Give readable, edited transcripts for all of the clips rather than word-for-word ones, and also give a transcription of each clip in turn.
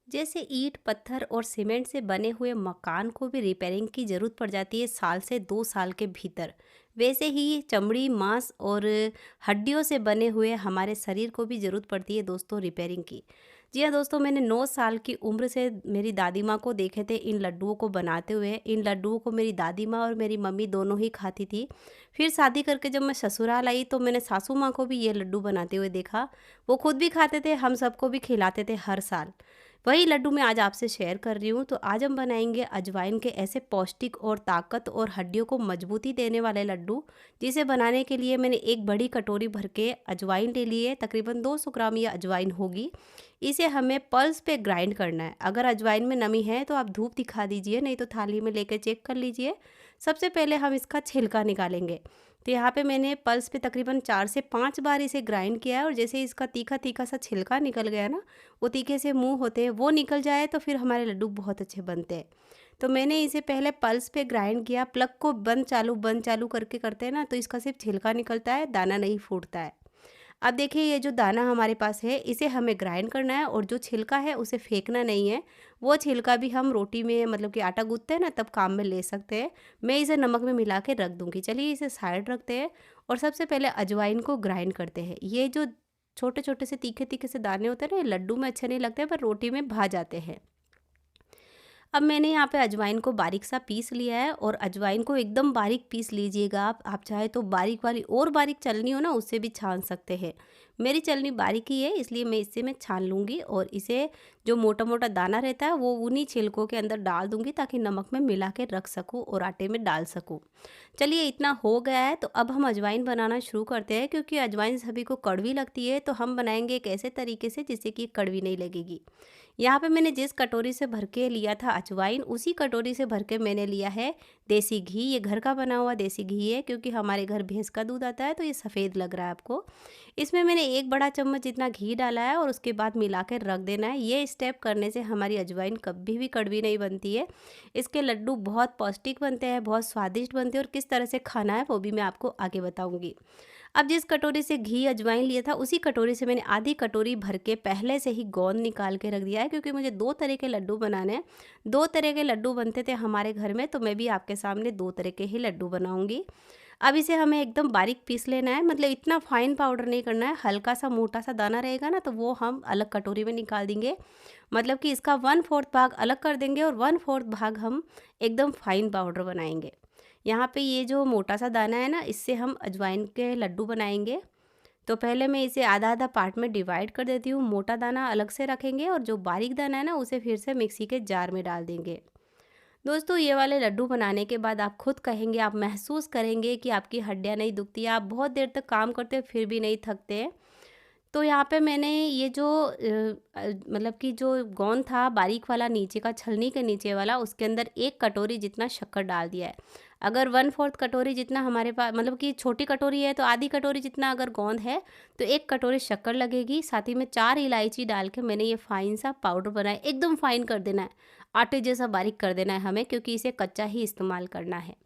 जैसे ईंट पत्थर और सीमेंट से बने हुए मकान को भी रिपेयरिंग की ज़रूरत पड़ जाती है साल से 2 साल के भीतर। वैसे ही चमड़ी मांस और हड्डियों से बने हुए हमारे शरीर को भी ज़रूरत पड़ती है दोस्तों रिपेयरिंग की। जी हाँ दोस्तों, मैंने 9 साल की उम्र से मेरी दादी माँ को देखे थे इन लड्डुओं को बनाते हुए। इन लड्डुओं को मेरी दादी माँ और मेरी मम्मी दोनों ही खाती थी। फिर शादी करके जब मैं ससुराल आई तो मैंने सासू माँ को भी ये लड्डू बनाते हुए देखा। वो खुद भी खाते थे, हम सबको भी खिलाते थे हर साल। वही लड्डू मैं आज आपसे शेयर कर रही हूँ। तो आज हम बनाएंगे अजवाइन के ऐसे पौष्टिक और ताकत और हड्डियों को मजबूती देने वाले लड्डू, जिसे बनाने के लिए मैंने एक बड़ी कटोरी भर के अजवाइन ले ली है। तकरीबन 200 ग्राम ये अजवाइन होगी। इसे हमें पल्स पे ग्राइंड करना है। अगर अजवाइन में नमी है तो आप धूप दिखा दीजिए, नहीं तो थाली में लेकर चेक कर लीजिए। सबसे पहले हम इसका छिलका निकालेंगे। तो यहाँ पे मैंने पल्स पे तकरीबन 4 से 5 बार इसे ग्राइंड किया है, और जैसे इसका तीखा तीखा सा छिलका निकल गया ना, वो तीखे से मुंह होते हैं वो निकल जाए, तो फिर हमारे लड्डू बहुत अच्छे बनते हैं। तो मैंने इसे पहले पल्स पे ग्राइंड किया। प्लग को बंद चालू करके करते हैं ना, तो इसका सिर्फ छिलका निकलता है, दाना नहीं फूटता है। अब देखिए, ये जो दाना हमारे पास है इसे हमें ग्राइंड करना है, और जो छिलका है उसे फेंकना नहीं है। वो छिलका भी हम रोटी में, मतलब कि आटा गूंथते हैं ना, तब काम में ले सकते हैं। मैं इसे नमक में मिला के रख दूंगी। चलिए इसे साइड रखते हैं, और सबसे पहले अजवाइन को ग्राइंड करते हैं। ये जो छोटे छोटे से तीखे तीखे से दाने होते हैं ना, ये लड्डू में अच्छे नहीं लगते पर रोटी में भा जाते हैं। अब मैंने यहाँ पे अजवाइन को बारीक सा पीस लिया है, और अजवाइन को एकदम बारीक पीस लीजिएगा। आप चाहे तो बारीक वाली और बारीक चलनी हो ना, उससे भी छान सकते हैं। मेरी चलनी बारीक ही है, इसलिए मैं इससे छान लूँगी, और इसे जो मोटा मोटा दाना रहता है वो उन्हीं छिलकों के अंदर डाल दूँगी, ताकि नमक में मिला के रख सकूँ और आटे में डाल सकूँ। चलिए इतना हो गया है, तो अब हम अजवाइन बनाना शुरू करते हैं। क्योंकि अजवाइन सभी को कड़वी लगती है, तो हम बनाएंगे एक ऐसे तरीके से जिससे कि कड़वी नहीं लगेगी। यहाँ पे मैंने जिस कटोरी से भर के लिया था अजवाइन, उसी कटोरी से भर के मैंने लिया है देसी घी। ये घर का बना हुआ देसी घी है, क्योंकि हमारे घर भैंस का दूध आता है, तो ये सफ़ेद लग रहा है आपको। इसमें मैंने 1 बड़ा चम्मच जितना घी डाला है, और उसके बाद मिला कर रख देना है। ये स्टेप करने से हमारी अजवाइन कभी भी कड़वी नहीं बनती है। इसके लड्डू बहुत पौष्टिक बनते हैं, बहुत स्वादिष्ट बनते हैं, और किस तरह से खाना है वो भी मैं आपको आगे बताऊँगी। अब जिस कटोरी से घी अजवाइन लिया था, उसी कटोरी से मैंने आधी कटोरी भर के पहले से ही गोंद निकाल के रख दिया है। क्योंकि मुझे 2 तरह के लड्डू बनाने हैं। 2 तरह के लड्डू बनते थे हमारे घर में, तो मैं भी आपके सामने 2 तरह के ही लड्डू बनाऊंगी। अब इसे हमें एकदम बारीक पीस लेना है, मतलब इतना फाइन पाउडर नहीं करना है। हल्का सा मोटा सा दाना रहेगा ना, तो वो हम अलग कटोरी में निकाल देंगे। मतलब कि इसका 1/4 भाग अलग कर देंगे, और 1/4 भाग हम एकदम फाइन पाउडर बनाएंगे। यहाँ पे ये जो मोटा सा दाना है ना, इससे हम अजवाइन के लड्डू बनाएंगे। तो पहले मैं इसे आधा आधा पार्ट में डिवाइड कर देती हूँ। मोटा दाना अलग से रखेंगे, और जो बारीक दाना है ना, उसे फिर से मिक्सी के जार में डाल देंगे। दोस्तों, ये वाले लड्डू बनाने के बाद आप खुद कहेंगे, आप महसूस करेंगे कि आपकी हड्डियाँ नहीं दुखती है, आप बहुत देर तक काम करते हैं फिर भी नहीं थकते हैं। तो यहाँ पे मैंने ये जो मतलब कि जो गोंद था बारीक वाला, नीचे का छलनी के नीचे वाला, उसके अंदर 1 कटोरी जितना शक्कर डाल दिया है। अगर 1/4 कटोरी जितना हमारे पास, मतलब कि छोटी कटोरी है, तो आधी कटोरी जितना अगर गोंद है, तो 1 कटोरी शक्कर लगेगी। साथ ही में 4 इलायची डाल के मैंने ये फाइन सा पाउडर बनाया। एकदम फाइन कर देना है, आटे जैसा बारीक कर देना है हमें, क्योंकि इसे कच्चा ही इस्तेमाल करना है।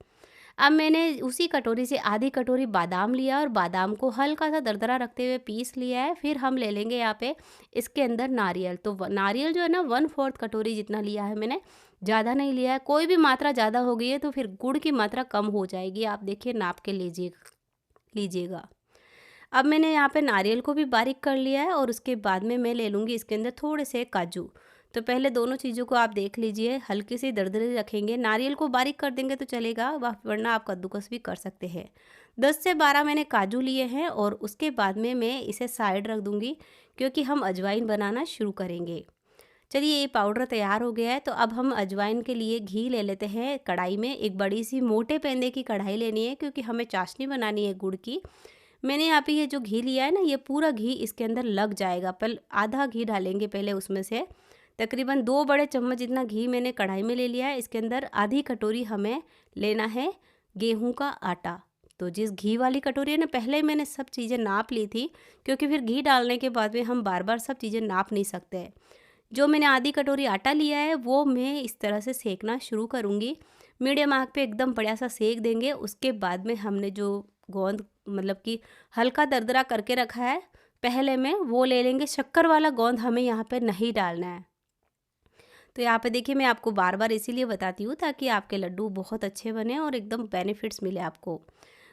अब मैंने उसी कटोरी से आधी कटोरी बादाम लिया, और बादाम को हल्का सा दरदरा रखते हुए पीस लिया है। फिर हम ले लेंगे यहाँ पे इसके अंदर नारियल। तो नारियल जो है ना, 1/4 कटोरी जितना लिया है मैंने, ज़्यादा नहीं लिया है। कोई भी मात्रा ज़्यादा हो गई है तो फिर गुड़ की मात्रा कम हो जाएगी। आप देखिए नाप के लीजिएगा। अब मैंने यहाँ पे नारियल को भी बारीक कर लिया है, और उसके बाद में मैं ले लूँगी इसके अंदर थोड़े से काजू। तो पहले दोनों चीज़ों को आप देख लीजिए, हल्की सी दरदरे रखेंगे। नारियल को बारीक कर देंगे तो चलेगा, वरना आप कद्दूकस भी कर सकते हैं। 10 से 12 मैंने काजू लिए हैं, और उसके बाद में मैं इसे साइड रख दूँगी, क्योंकि हम अजवाइन बनाना शुरू करेंगे। चलिए ये पाउडर तैयार हो गया है, तो अब हम अजवाइन के लिए घी ले लेते हैं। कढ़ाई में एक बड़ी सी मोटे पेंदे की कढ़ाई लेनी है, क्योंकि हमें चाशनी बनानी है गुड़ की। मैंने यहाँ पे ये जो घी लिया है ना, ये पूरा घी इसके अंदर लग जाएगा। पहले आधा घी डालेंगे पहले उसमें से। तकरीबन 2 बड़े चम्मच जितना घी मैंने कढ़ाई में ले लिया है। इसके अंदर आधी कटोरी हमें लेना है गेहूं का आटा। तो जिस घी वाली कटोरी है ना, पहले ही मैंने सब चीज़ें नाप ली थी, क्योंकि फिर घी डालने के बाद में हम बार बार सब चीज़ें नाप नहीं सकते हैं। जो मैंने आधी कटोरी आटा लिया है, वो मैं इस तरह से सेकना शुरू करूँगी। मीडियम आँच पे एकदम बढ़िया सा सेक देंगे। उसके बाद में हमने जो गोंद, मतलब कि हल्का दरदरा करके रखा है पहले में, वो ले लेंगे। शक्कर वाला गोंद हमें यहाँ पे नहीं डालना है। तो यहाँ पे देखिए मैं आपको बार-बार इसीलिए बताती हूँ ताकि आपके लड्डू बहुत अच्छे बने और एकदम बेनिफिट्स मिले आपको।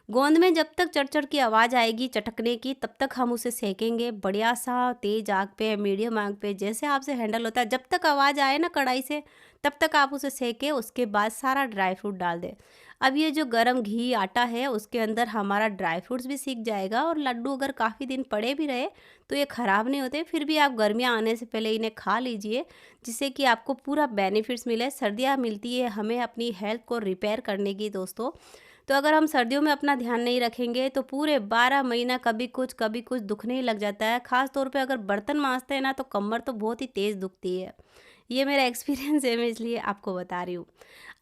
गोंद में जब तक चट-चट की आवाज़ आएगी चटकने की, तब तक हम उसे सेकेंगे बढ़िया-सा तेज़ आग पे, मीडियम आग पे, जैसे आपसे हैंडल होता है। जब तक आवाज़ आए ना कढ़ाई से, तब तक आप उसे सेकें, उसके बाद सारा ड्राई फ्रूट डाल दें। अब ये जो गरम घी आटा है, उसके अंदर हमारा ड्राई फ्रूट्स भी सिक जाएगा और लड्डू अगर काफ़ी दिन पड़े भी रहे, तो ये ख़राब नहीं होते। फिर भी आप गर्मियाँ आने से पहले इन्हें खा लीजिए, जिससे कि आपको पूरा बेनिफिट्स मिले। सर्दियाँ मिलती है हमें अपनी हेल्थ को रिपेयर करने की दोस्तों। तो अगर हम सर्दियों में अपना ध्यान नहीं रखेंगे तो पूरे 12 महीना कभी कुछ दुखने ही लग जाता है। ख़ास तौर पे अगर बर्तन मांजते हैं ना तो कमर तो बहुत ही तेज़ दुखती है। ये मेरा एक्सपीरियंस है, मैं इसलिए आपको बता रही हूँ।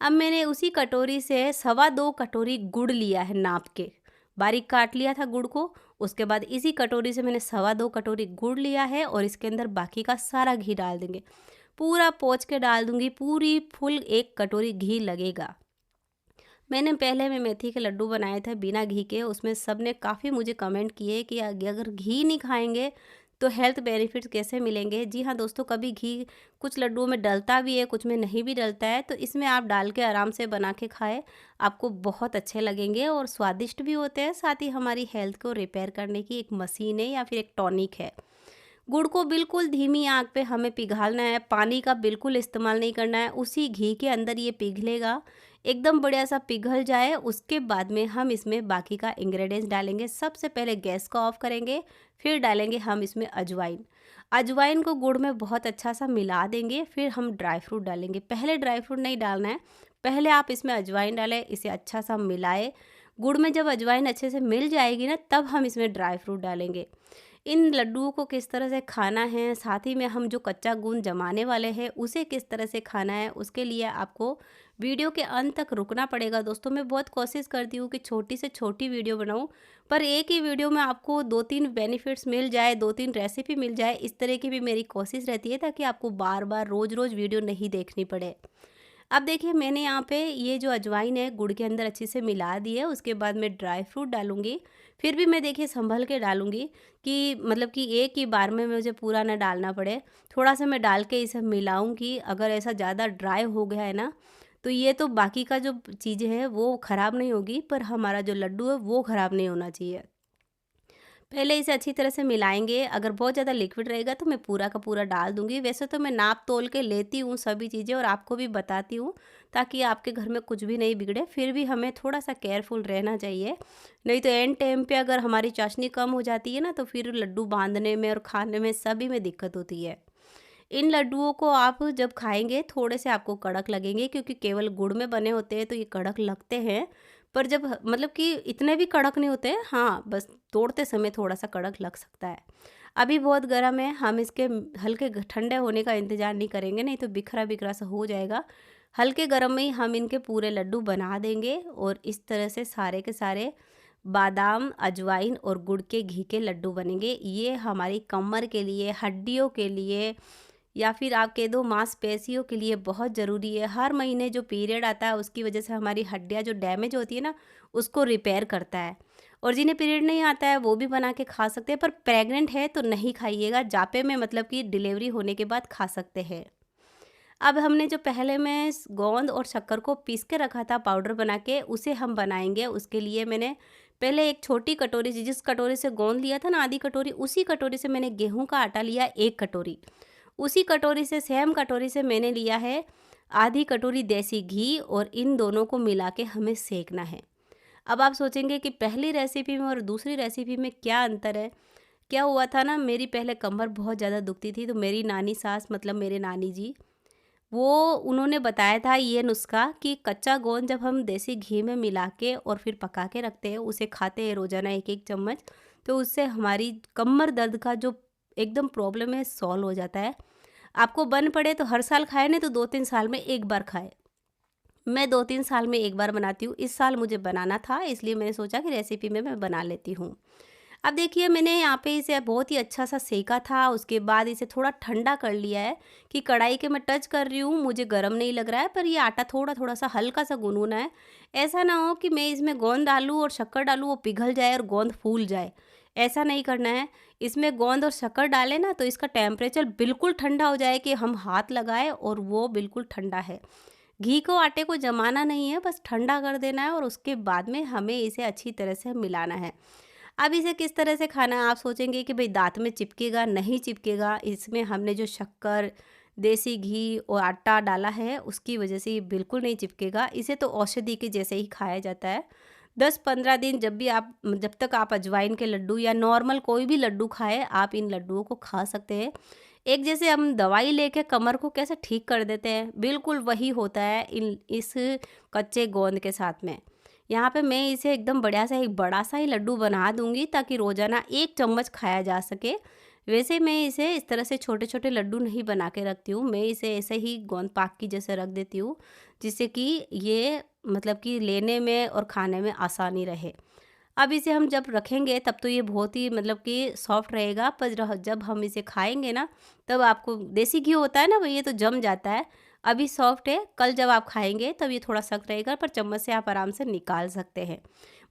अब मैंने उसी कटोरी से सवा 2 कटोरी गुड़ लिया है नाप के, बारीक काट लिया था गुड़ को। उसके बाद इसी कटोरी से मैंने सवा 2 कटोरी गुड़ लिया है और इसके अंदर बाकी का सारा घी डाल देंगे। पूरा पोंछ के डाल दूँगी, पूरी फुल 1 कटोरी घी लगेगा। मैंने पहले में मेथी के लड्डू बनाए थे बिना घी के, उसमें सबने काफ़ी मुझे कमेंट किए कि अगर घी नहीं खाएँगे तो हेल्थ बेनिफिट्स कैसे मिलेंगे। जी हाँ दोस्तों, कभी घी कुछ लड्डुओं में डलता भी है, कुछ में नहीं भी डलता है, तो इसमें आप डाल के आराम से बना के खाएँ, आपको बहुत अच्छे लगेंगे और स्वादिष्ट भी होते हैं। साथ ही हमारी हेल्थ को रिपेयर करने की एक मशीन है या फिर एक टॉनिक है। गुड़ को बिल्कुल धीमी आंच पे हमें पिघालना है, पानी का बिल्कुल इस्तेमाल नहीं करना है। उसी घी के अंदर ये पिघलेगा, एकदम बढ़िया सा पिघल जाए, उसके बाद में हम इसमें बाकी का इंग्रेडिएंट्स डालेंगे। सबसे पहले गैस को ऑफ करेंगे, फिर डालेंगे हम इसमें अजवाइन। अजवाइन को गुड़ में बहुत अच्छा सा मिला देंगे, फिर हम ड्राई फ्रूट डालेंगे। पहले ड्राई फ्रूट नहीं डालना है, पहले आप इसमें अजवाइन डालें, इसे अच्छा सा मिलाएं। गुड़ में जब अजवाइन अच्छे से मिल जाएगी ना, तब हम इसमें ड्राई फ्रूट डालेंगे। इन लड्डुओं को किस तरह से खाना है, साथ ही में हम जो कच्चा गूंद जमाने वाले हैं उसे किस तरह से खाना है, उसके लिए आपको वीडियो के अंत तक रुकना पड़ेगा दोस्तों। मैं बहुत कोशिश करती हूँ कि छोटी से छोटी वीडियो बनाऊँ, पर एक ही वीडियो में आपको 2-3 बेनिफिट्स मिल जाए, 2-3 रेसिपी मिल जाए, इस तरह की भी मेरी कोशिश रहती है ताकि आपको बार-बार रोज़-रोज़ वीडियो नहीं देखनी पड़े। अब देखिए मैंने यहाँ पे ये जो अजवाइन है गुड़ के अंदर अच्छे से मिला दी है, उसके बाद मैं ड्राई फ्रूट डालूँगी। फिर भी मैं देखिए सँभल के डालूँगी कि मतलब कि एक ही बार में मुझे पूरा ना डालना पड़े। थोड़ा-सा मैं डाल के इसे मिलाऊँगी। अगर ऐसा ज़्यादा ड्राई हो गया है ना, तो ये तो बाकी का जो चीज़ें हैं वो ख़राब नहीं होगी, पर हमारा जो लड्डू है वो ख़राब नहीं होना चाहिए। पहले इसे अच्छी तरह से मिलाएँगे, अगर बहुत ज़्यादा लिक्विड रहेगा तो मैं पूरा का पूरा डाल दूँगी। वैसे तो मैं नाप-तोल के लेती हूँ सभी चीज़ें और आपको भी बताती हूँ, ताकि आपके घर में कुछ भी नहीं बिगड़े। फिर भी हमें थोड़ा-सा केयरफुल रहना चाहिए, नहीं तो एंड टाइम पे अगर हमारी चाशनी कम हो जाती है ना, तो फिर लड्डू बाँधने में और खाने में सभी में दिक्कत होती है। इन लड्डुओं को आप जब खाएँगे थोड़े से आपको कड़क लगेंगे, क्योंकि केवल गुड़ में बने होते हैं तो ये कड़क लगते हैं। पर जब मतलब कि इतने भी कड़क नहीं होते, हाँ, बस तोड़ते समय थोड़ा-सा कड़क लग सकता है। अभी बहुत गर्म है, हम इसके हल्के ठंडे होने का इंतज़ार नहीं करेंगे, नहीं तो बिखरा-बिखरा सा हो जाएगा। हल्के गरम में ही हम इनके पूरे लड्डू बना देंगे और इस तरह से सारे के सारे बादाम, अजवाइन और गुड़ के घी के लड्डू बनेंगे। ये हमारी कमर के लिए, हड्डियों के लिए या फिर आप कह दो मांसपेशियों के लिए बहुत ज़रूरी है। हर महीने जो पीरियड आता है उसकी वजह से हमारी हड्डियाँ जो डैमेज होती है ना, उसको रिपेयर करता है। और जिन्हें पीरियड नहीं आता है वो भी बना के खा सकते हैं, पर प्रेग्नेंट है तो नहीं खाइएगा, जापे में मतलब कि डिलीवरी होने के बाद खा सकते हैं। अब हमने जो पहले में गोंद और शक्कर को पीस के रखा था पाउडर बना के, उसे हम बनाएंगे। उसके लिए मैंने पहले एक छोटी कटोरी से, जिस कटोरी से गोंद लिया था ना आधी कटोरी, उसी कटोरी से मैंने गेहूं का आटा लिया 1 कटोरी। उसी कटोरी से, सेम कटोरी से मैंने लिया है आधी कटोरी देसी घी और इन दोनों को मिला के हमें सेकना है। अब आप सोचेंगे कि पहली रेसिपी में और दूसरी रेसिपी में क्या अंतर है? क्या हुआ था ना, मेरी पहले कमर बहुत ज़्यादा दुखती थी, तो मेरी नानी सास मतलब मेरे नानी जी, वो उन्होंने बताया था ये नुस्खा कि कच्चा गोंद जब हम देसी घी में मिला के और फिर पका के रखते हैं, उसे खाते हैं रोज़ाना 1-1 चम्मच, तो उससे हमारी कमर दर्द का जो एकदम प्रॉब्लम है सॉल्व हो जाता है। आपको बन पड़े तो हर साल खाएँ, नहीं तो 2-3 साल में 1 बार खाएँ। मैं 2-3 साल में 1 बार बनाती हूँ। इस साल मुझे बनाना था, इसलिए मैंने सोचा कि रेसिपी में मैं बना लेती हूँ। अब देखिए मैंने यहाँ पे इसे बहुत ही अच्छा-सा सेका था, उसके बाद इसे थोड़ा ठंडा कर लिया है कि कढ़ाई के मैं टच कर रही हूँ, मुझे गरम नहीं लग रहा है, पर ये आटा थोड़ा-थोड़ा सा हल्का-सा गुनगुना है। ऐसा ना हो कि मैं इसमें गोंद डालूँ और शक्कर डालूँ, वो पिघल जाए और गोंद फूल जाए। ऐसा नहीं करना है। इसमें गोंद और शक्कर डालें ना तो इसका टेम्परेचर बिल्कुल ठंडा हो जाए कि हम हाथ लगाएँ और वो बिल्कुल ठंडा है। घी को आटे को जमाना नहीं है, बस ठंडा कर देना है और उसके बाद में हमें इसे अच्छी तरह से मिलाना है। अब इसे किस तरह से खाना है, आप सोचेंगे कि भई दाँत में चिपकेगा, नहीं चिपकेगा। इसमें हमने जो शक्कर, देसी घी और आटा डाला है उसकी वजह से ये बिल्कुल नहीं चिपकेगा। इसे तो औषधि के जैसे ही खाया जाता है। 10-15 दिन जब तक आप अजवाइन के लड्डू या नॉर्मल कोई भी लड्डू खाएँ, आप इन लड्डुओं को खा सकते हैं। एक जैसे हम दवाई लेके कमर को कैसे ठीक कर देते हैं, बिल्कुल वही होता है इस कच्चे गोंद के साथ में। यहाँ पे मैं इसे एकदम बढ़िया सा एक बड़ा-सा ही लड्डू बना दूँगी ताकि रोज़ाना 1 चम्मच खाया जा सके। वैसे मैं इसे इस तरह से छोटे-छोटे लड्डू नहीं बना के रखती हूँ, मैं इसे ऐसे ही गोंद पाक की जैसे रख देती हूँ, जिससे कि ये मतलब कि लेने में और खाने में आसानी रहे। अब इसे हम जब रखेंगे तब तो ये बहुत ही मतलब कि सॉफ्ट रहेगा, पर जब हम इसे खाएँगे ना, तब आपको देसी घी होता है ना, भई ये तो जम जाता है। अभी सॉफ्ट है, कल जब आप खाएँगे तब ये थोड़ा सख्त रहेगा, पर चम्मच से आप आराम से निकाल सकते हैं।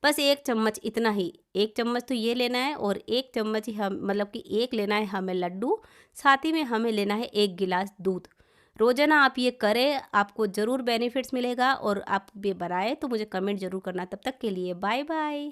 बस 1 चम्मच इतना ही, 1 चम्मच तो ये लेना है और 1 चम्मच ही हम मतलब कि 1 लेना है हमें लड्डू, साथ ही में हमें लेना है 1 गिलास दूध। रोज़ाना आप ये करें, आपको ज़रूर बेनिफिट्स मिलेगा और आप ये बनाएँ तो मुझे कमेंट ज़रूर करना। तब तक के लिए बाय-बाय।